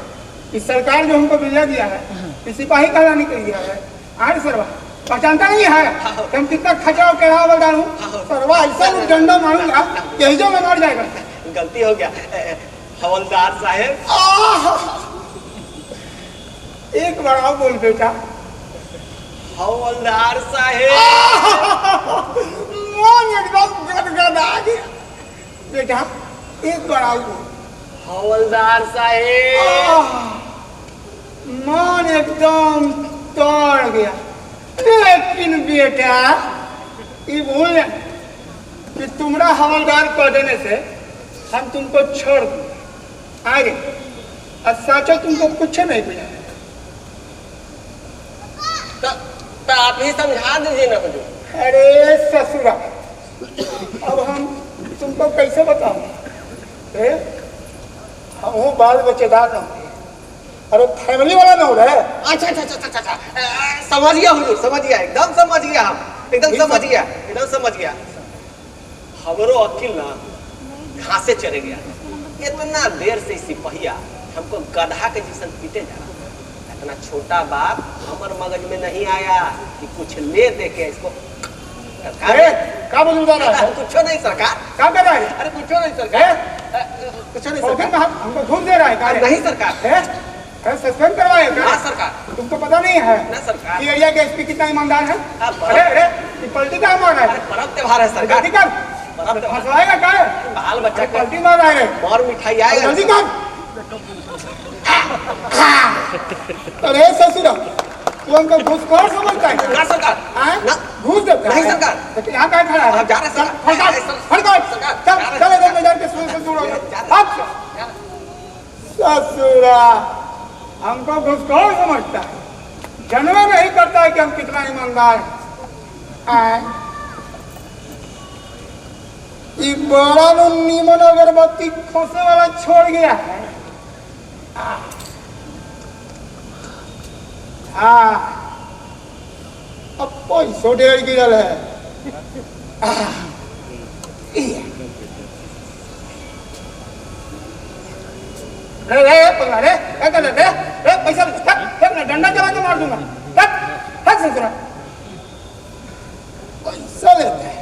इस सरकार जो हमको बिल्ला दिया है, इस सिपाही का लाने के दिया है। अरे सरवा पहचानता नहीं है कि हम कितना खचाव के रहा डालू। सरवा ऐसा डंडा मारूंगा यही जो मैं मर जाएगा। गलती हो गया हवलदार साहब। एक बार आओ बोल बेटा। हवलदार साहब मन एकदम गदगदा गया बेटा, एक बार आओ बोल। हवलदार साहब मन एकदम तोड़ गया, लेकिन बेटा ये भूल कि तुम्हारा हवलदार कर देने से हम तुमको छोड़ दूँ आगे, और साचो तुमको कुछ नहीं मिला। तो आप ही समझा दीजिए ना हुजूर। अरे ससुरा अब हम तुमको कैसे बताऊं? हम हूँ बाल बच्चेदार हूँ, अरे फैमिली वाला ना हो रहा है। अच्छा समझ गया हुजूर, समझ गया, एकदम समझ गया, हम एकदम समझ गया। हमरो अकिल ना घासे चले गया, इतना देर से सिपहिया हमको गधा के जैसा पीटे जा रहा। इतना छोटा बात हमारे मगज में नहीं आया कि कुछ ले दे के इसको। अरे क्या बोल रहा है? कुछ नहीं सरकार। क्या कर रहा है? अरे कुछ नहीं सरकार, कुछ नहीं सरकार। हमको घूम दे रहा है क्या? नहीं सरकार। सस्पेंड करवाएगा हाँ सरकार। तुमको पता नहीं है ना सरकार कि एरिया के एसपी कितना ईमानदार है? अरे ये पलटी का मार रहा है। पर्व त्योहार है सरकार, जल्दी कर, फंसवाएगा क्या? बाल बच्चा को पलटी मार रहा है और मिठाई आएगा। जल्दी कर। अरे ससुरा तू हमको घूसखोर समझता है? ना सरकार, ना घूस देता है? नहीं सरकार। तो यहाँ क्या खड़ा है? आप जा रहे हैं सरकार। चल इधर बाजार के ससुरा ससुरा हमको घूसखोर समझता है, जन्म नहीं करता है कि हम कितना ईमानदार हैं। ये बड़ा नीमन अगरबत्ती खोसे वाला छोड़ गया है। अब पैसों ढेर गिरल है। पंगा रे क्या कर रहे? पैसा डंडा चला के मार दूंगा। ससुरा पैसा लेता है।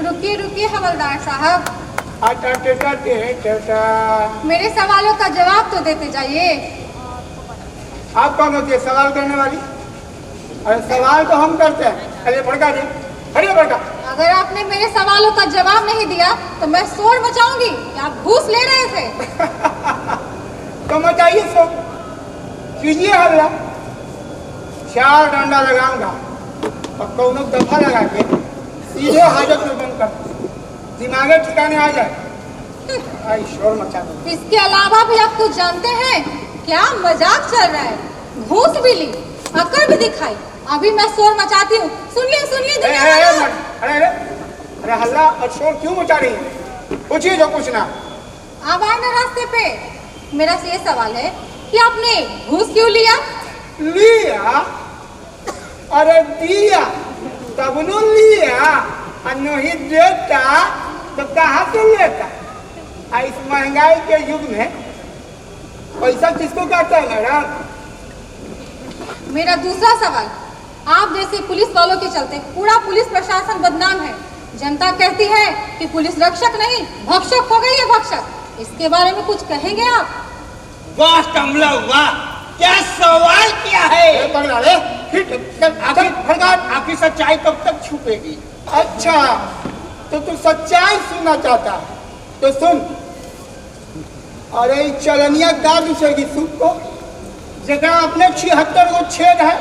रुकिए हवलदार साहब, मेरे सवालों का जवाब तो देते जाइए। आप कौन होती है सवाल करने वाली? अरे सवाल तो हम करते हैं। अरे भड़का जी हटिए बेटा। अगर आपने मेरे सवालों का जवाब नहीं दिया तो मैं शोर मचाऊंगी कि आप घूस ले रहे थे। तो मचाइए सो, कीजिए हल्ला। 4 डंडा लगाऊंगा और कौनो दफा लगा के सीधे हाजत में बंद कर, दिमागे ठिकाने आ जाए। आई शोर मचा दो। इसके अलावा भी आप कुछ जानते हैं क्या? मजाक चल रहा है। घूस भी ली, अकड़ भी दिखाई, अभी मैं शोर मचाती हूँ। सुनिए सुनिए दुनिया वालों। अरे अरे अरे हल्ला और शोर क्यों मचा रही है? पूछिए जो पूछना। आप आए ना रास्ते पे, मेरा ये सवाल है कि आपने घूस क्यों लिया? लिया? अरे दिया तब न लिया, और नहीं देता तो कहाँ से लेता? इस महंगाई के युग में पैसा किसको कहता है मैडम? मेरा दूसरा सवाल, आप जैसे पुलिस वालों के चलते पूरा पुलिस प्रशासन बदनाम है। जनता कहती है कि पुलिस रक्षक नहीं भक्षक हो गई है, भक्षक। इसके बारे में कुछ कहेंगे आप? वाह कमला वाह, क्या सवाल किया है। आपकी सच्चाई कब तक छुपेगी? अच्छा तो तू सच्चाई सुनना चाहता है तो सुन। अरे चलनिया का दूसरेगी सूप को जगह अपने 76 को छेद है।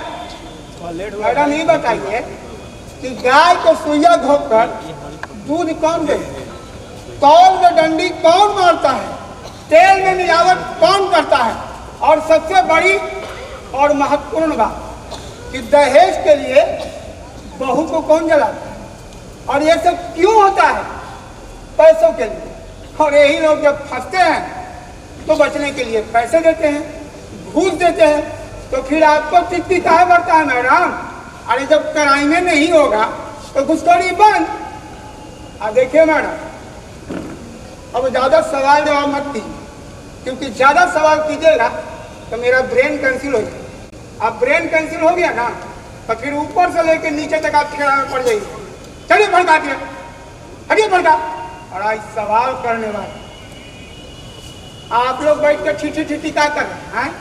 मैडम ये बताइए कि गाय को सुइया घोंपकर दूध कौन दे? तौल में डंडी कौन मारता है? तेल में मिलावट कौन करता है? और सबसे बड़ी और महत्वपूर्ण बात कि दहेज के लिए बहू को कौन जलाता है? और ये सब क्यों होता है? पैसों के लिए। और यही लोग जब फंसते हैं तो बचने के लिए पैसे देते हैं, घूस देते हैं। तो फिर आपको चिट्ठी कहाँ बढ़ता है मैडम? अरे जब क्राइम में नहीं होगा तो घुसखोरी बंद। अब देखिए मैडम, अब ज्यादा सवाल जवाब मत कीजिए, क्योंकि ज्यादा सवाल कीजिएगा तो मेरा ब्रेन कैंसिल हो जाएगा। अब ब्रेन कैंसिल हो गया ना तो फिर ऊपर से लेकर नीचे तक आप ठेला में पड़ जाइए। चलिए भड़का दिया, हटिए भड़का। और आज सवाल करने वाले आप लोग बैठ कर ठीठी ठीठी क्या कर रहे हैं?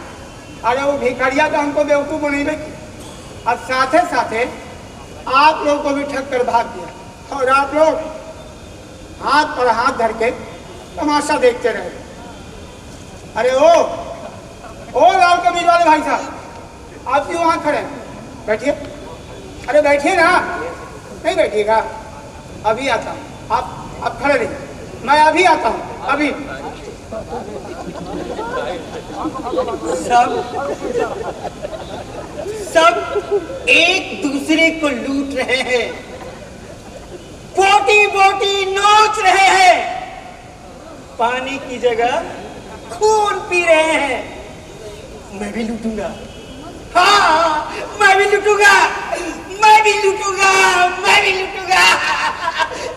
अरे वो भिखारिया तो हमको बेवकूफ नहीं रखी, और साथे साथे आप लोग को भी ठग कर भाग दिया। और आप लोग हाथ पर हाथ धर के तमाशा देखते रहे। अरे ओ लाल कमीज वाले भाई साहब, आप क्यों वहां खड़े हैं? बैठिए। अरे बैठिए ना। नहीं बैठिएगा? अभी आता हूँ। आप खड़े रहिए, मैं अभी आता हूँ, अभी। सब एक दूसरे को लूट रहे हैं, बोटी बोटी नोच रहे हैं, पानी की जगह खून पी रहे हैं। मैं भी लूटूंगा, हाँ मैं भी लूटूंगा, मैं भी लूटूंगा, मैं भी लूटूंगा,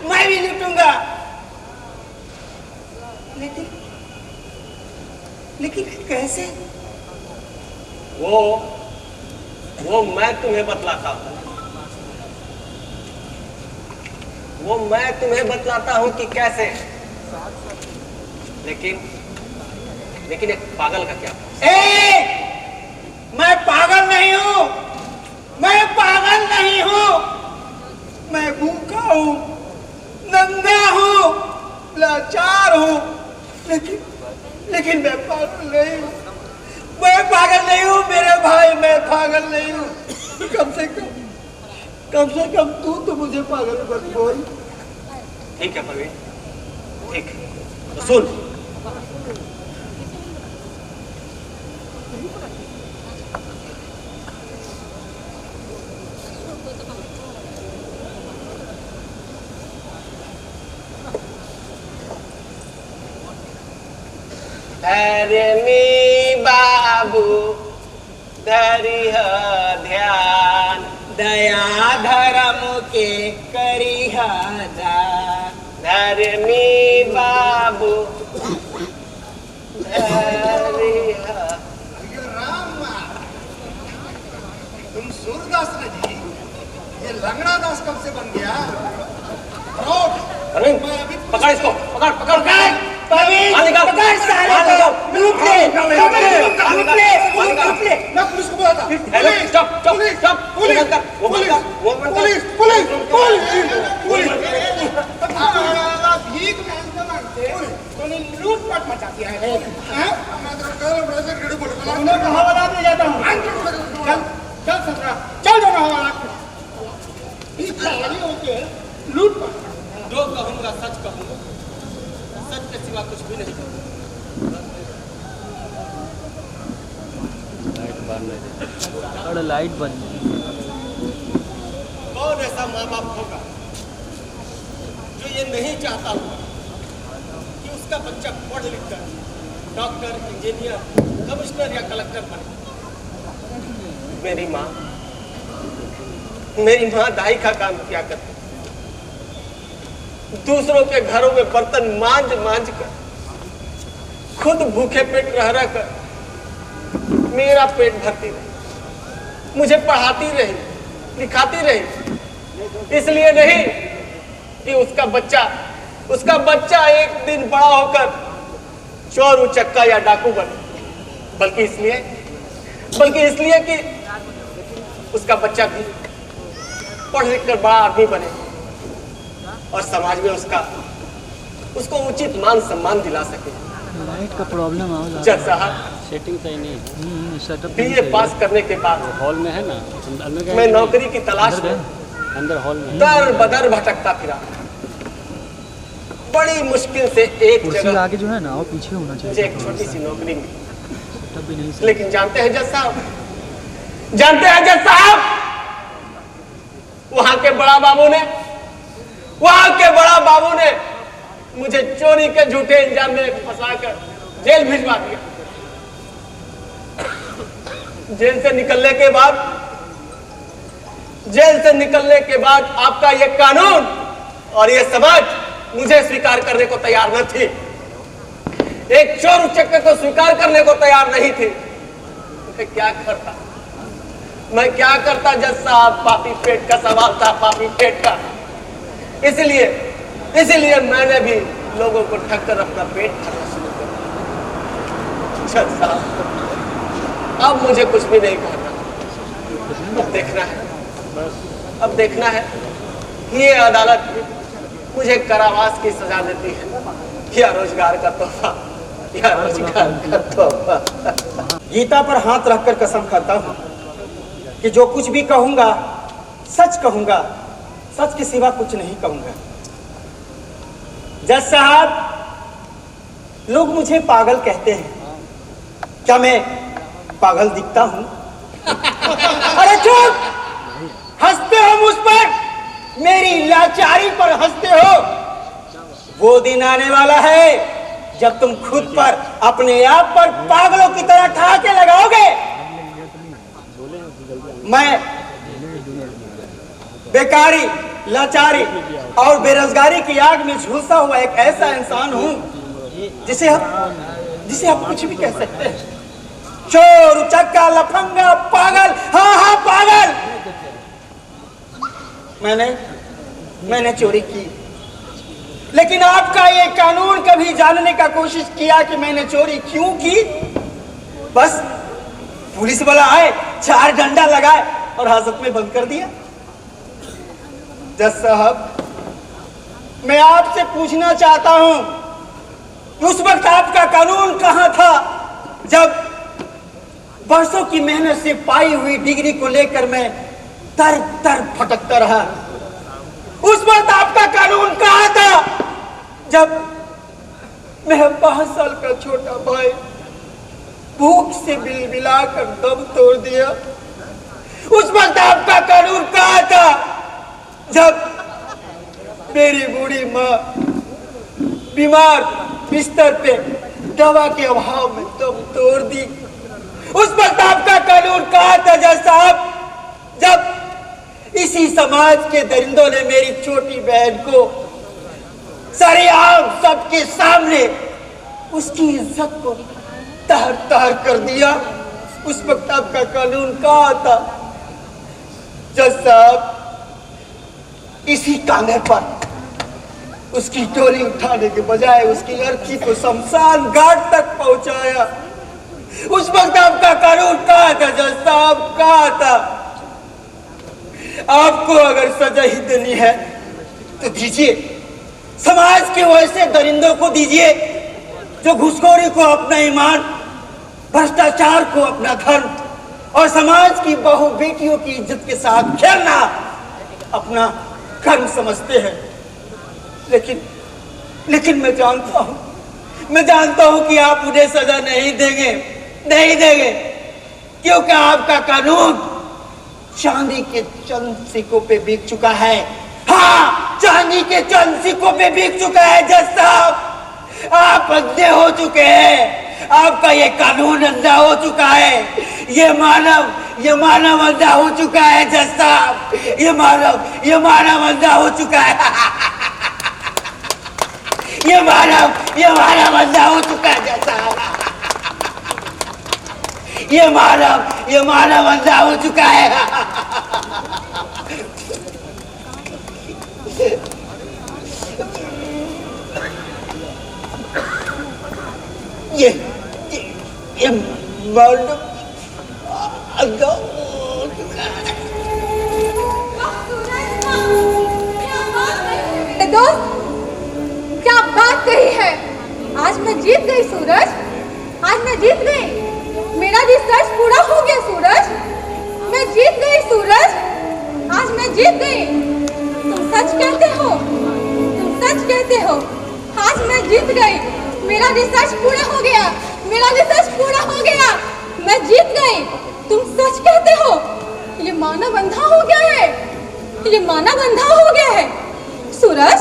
मैं भी लूटूंगा। लेकिन कैसे? वो मैं तुम्हें बतलाता हूँ, वो मैं तुम्हें बतलाता हूँ कि कैसे। लेकिन एक पागल का क्या? मैं पागल नहीं हूँ, मैं पागल नहीं हूँ। मैं भूखा हूँ, नंगा हूँ, लाचार हूँ, लेकिन मैं पागल नहीं हूँ। मैं पागल नहीं हूँ मेरे भाई, मैं पागल नहीं हूँ। कम से कम तू तो मुझे पागल मत बोल। ठीक है प्रवीण, ठीक है, तो सुन। अरे मी बाबू धरिह ध्यान, दया धर्म के करिहा दान। धर्मी बाबू धरिह। तुम सूरदास ने जी, ये लंगड़ा दास कब से बन गया? अरविंद, पकड़ इसको, पकड़ पकड़ पकड़, पकड़ साले को, लूट ले, लूट ले, लूट ले, लूट ले। मैं पुलिस को बुलाता। Stop stop stop, police, police, police, police, police, police, और लाइट बंद। कौन ऐसा माँ बाप होगा जो ये नहीं चाहता होगा कि उसका बच्चा पढ़ लिख कर डॉक्टर, इंजीनियर, कमिश्नर या कलेक्टर बने। मेरी माँ दाई का काम किया करती, दूसरों के घरों में बर्तन मांज मांज कर खुद भूखे पेट रह कर मेरा पेट भरती रही, मुझे पढ़ाती रही, लिखाती रही। इसलिए नहीं कि उसका बच्चा एक दिन बड़ा होकर चोर, उचक्का या डाकू बने, बल्कि इसलिए कि उसका बच्चा भी पढ़ लिख कर बड़ा आदमी बने और समाज में उसको उचित मान सम्मान दिला सके। लाइट का प्रॉब्लम है। जज साहब, सेटिंग सही नहीं, सेटअप बीए पास करने के बाद हॉल में है ना, अंदर मैं नौकरी की तलाश में अंदर हॉल में दर बदर भटकता फिरा। बड़ी मुश्किल से एक जगह आगे जो है ना वो पीछे होना चाहिए, मुझे एक छोटी सी नौकरी मिली। सेटअप भी नहीं। लेकिन जानते हैं जज साहब, वहां के बड़ा बाबू ने मुझे चोरी के झूठे इल्जाम में फंसाकर जेल भिजवा दिया। जेल से निकलने के बाद आपका ये कानून और ये समाज मुझे स्वीकार करने को तैयार न थी। एक चोर उचक्के को स्वीकार करने को तैयार नहीं थी। मैं क्या करता जज साहब, पापी पेट का सवाल था, पापी पेट का। इसलिए मैंने भी लोगों को ठग कर अपना पेट भरना शुरू कर दिया। जज साहब, अब मुझे कुछ भी नहीं करना। अब देखना है ये अदालत मुझे कारावास की सजा देती है या रोजगार का तोहफा। गीता पर हाथ रखकर कसम खाता हूं कि जो कुछ भी कहूंगा सच कहूंगा, सच के सिवा कुछ नहीं कहूंगा। जज साहब, लोग मुझे पागल कहते हैं। क्या मैं पागल दिखता हूं? अरे चुप! हंसते हो मुझ पर, मेरी लाचारी पर हंसते हो। वो दिन आने वाला है जब तुम खुद पर, अपने आप पर पागलों की तरह ठहाके लगाओगे। मैं बेकारी, लाचारी और बेरोजगारी की आग में झुलसा हुआ एक ऐसा इंसान हूं जिसे आप कुछ भी कह सकते हैं। चोर, उचक्का, लफंगा, पागल, हाँ पागल। मैंने चोरी की, लेकिन आपका ये कानून कभी जानने का कोशिश किया कि मैंने चोरी क्यों की? बस पुलिस वाला आए, 4 डंडा लगाए और हाजत में बंद कर दिया। जज साहब, मैं आपसे पूछना चाहता हूं, उस वक्त आपका कानून कहां था जब बरसों की मेहनत से पाई हुई डिग्री को लेकर मैं दर दर भटकता रहा? उस वक्त आपका कानून कहां था जब मेरा 5 साल का छोटा भाई भूख से बिलबिलाकर दम तोड़ दिया? उस वक्त आपका कानून कहां था जब मेरी बूढ़ी माँ बीमार बिस्तर पे दवा के अभाव में दम तोड़ दी? उस वक्त आपका कानून कहां था जज साहब जब इसी समाज के दरिंदों ने मेरी छोटी बहन को सरेआम सबके सामने उसकी इज्जत को तहर तहर कर दिया? उस वक्त आपका कानून कहां था जज साहब? इसी कांधे पर उसकी डोली उठाने के बजाय उसकी अर्थी को शमशान घाट तक पहुंचाया। उस वक्त आपका कानून कहां था जज साहब, कहां था? आपको अगर सजा ही देनी है तो दीजिए, समाज के वैसे दरिंदों को दीजिए जो घुसखोरी को अपना ईमान, भ्रष्टाचार को अपना धर्म और समाज की बहु बेटियों की इज्जत के साथ खेलना अपना कर्म समझते हैं। लेकिन मैं जानता हूं कि आप उन्हें सजा नहीं देंगे, क्योंकि आपका कानून चांदी के चंद सिक्कों पे बिक चुका है। हाँ, चांदी के चंद सिक्कों पे बिक चुका है जज साहब। आप अंधे हो चुके हैं, आपका ये कानून अंधा हो चुका है, ये मानव अंधा हो चुका है जज साहब, ये मानव अंधा हो चुका है। ये मानव अंधा हो चुका है जज साहब। ये मानव अंधा हो चुका है। ये मानव अंधा हो चुका है। दोस्त, क्या बात कही है। आज मैं जीत गई सूरज, आज मैं जीत गई। मेरा रिसर्च पूरा हो गया सूरज, मैं जीत गई सूरज, आज मैं जीत गई। तुम सच कहते हो, तुम सच कहते हो, आज मैं जीत गई। मेरा रिसर्च पूरा हो गया, मेरा रिसर्च पूरा हो गया, मैं जीत गई। तुम सच कहते हो। ये मानव अंधा हो गया है, ये मानव अंधा हो गया है। सूरज,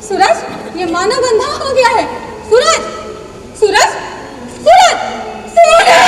सूरज, ये मानव अंधा हो गया है। सूरज, सूरज, सूरज, सूरज।